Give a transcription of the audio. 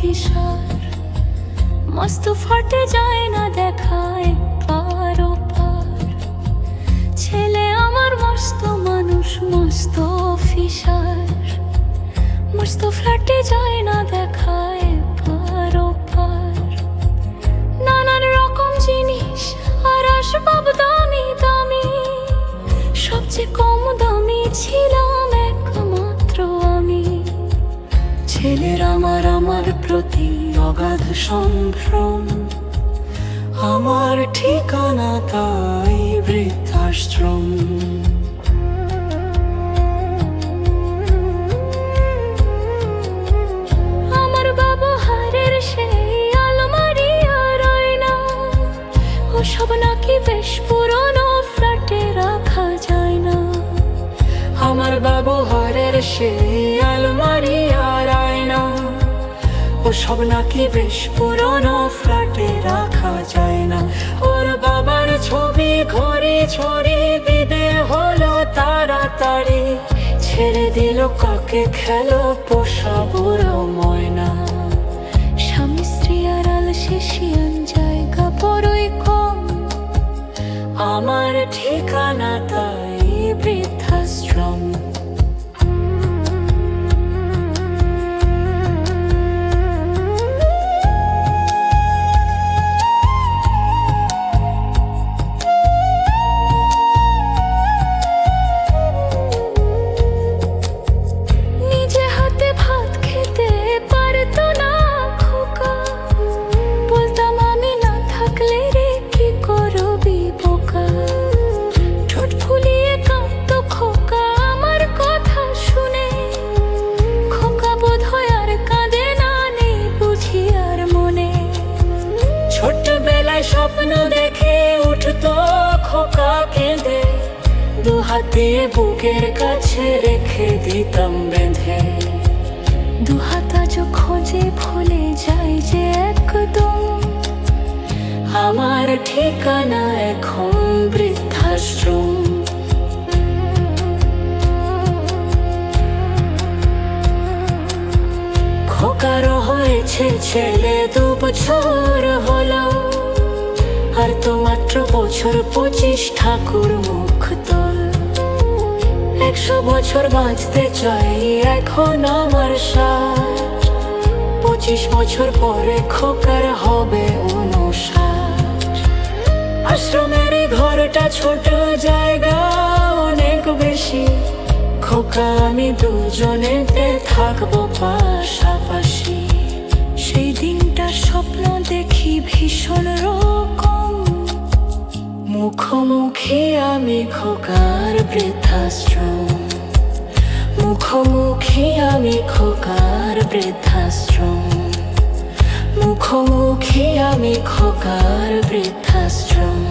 অভিসার, মস্ত ফাটে যায় না দেখায় পার ওপার। ছেলে আমার মস্ত মানুষ, মস্ত অফিসার, মস্ত ফ্ল্যাটে যায় না দেখায় পার ওপার। নানান রকম জিনিস আর আসবাব দামি দামি, সবচেয়ে কম দামি ছিলাম একমাত্র আমি। ছেলের আমার প্রতি অগাধ সম্ভ্রম, আমার ঠিকানা তাই বৃদ্ধাশ্রম। আমার ব্যবহারের সেই আলমারি আর আয়না, ওসব নাকি বেশ পুরনো, ফ্ল্যাটে রাখা যায় না। আমার ব্যবহারের সেই আলমারি আর আয়না, ওসব নাকি বেশ পুরনো, ফ্ল্যাটে রাখা যায় না। ওর বাবার ছবি ঘরে ছড়িয়ে বিদে হলো তাড়াতাড়ি, ছেড়ে দিল কাকে খেলো পোষা বুড়ো ময়না। স্বামী স্ত্রী আর আলসেশিয়ান জায়গা বড়ই কম, আমার ঠিকানা তাই বৃদ্ধাশ্রম। স্বপ্ন দেখে উঠতো খোকা কেঁদে, দু হাত দিয়ে বুকের কাছে রেখে দিতাম বেঁধে। দু হাত আজও খোঁজে ভুলে যায় যে একদম, আমার ঠিকানা এখন বৃদ্ধাশ্রম। খোকারও হয়েছে ছেলে 2 বছর হলো, আর তো মাত্র বছর 25 ঠাকুর মুখ তোল। 100 বছর বাঁচতে চাই এখন আমার 60, 25 বছর পরে খোকার হবে 59। আশ্রমের ঘরটা ছোট, জায়গা অনেক বেশি, খোকা আমি দুজনেতে থাকবো পাশাপাশি। সেই দিনটা স্বপ্ন দেখি ভীষণ রকম, মুখোমুখি আমি খোকার বৃদ্ধাশ্রম। মুখোমুখি আমি খোকার বৃদ্ধাশ্রম। মুখোমুখি আমি খোকার বৃদ্ধাশ্রম।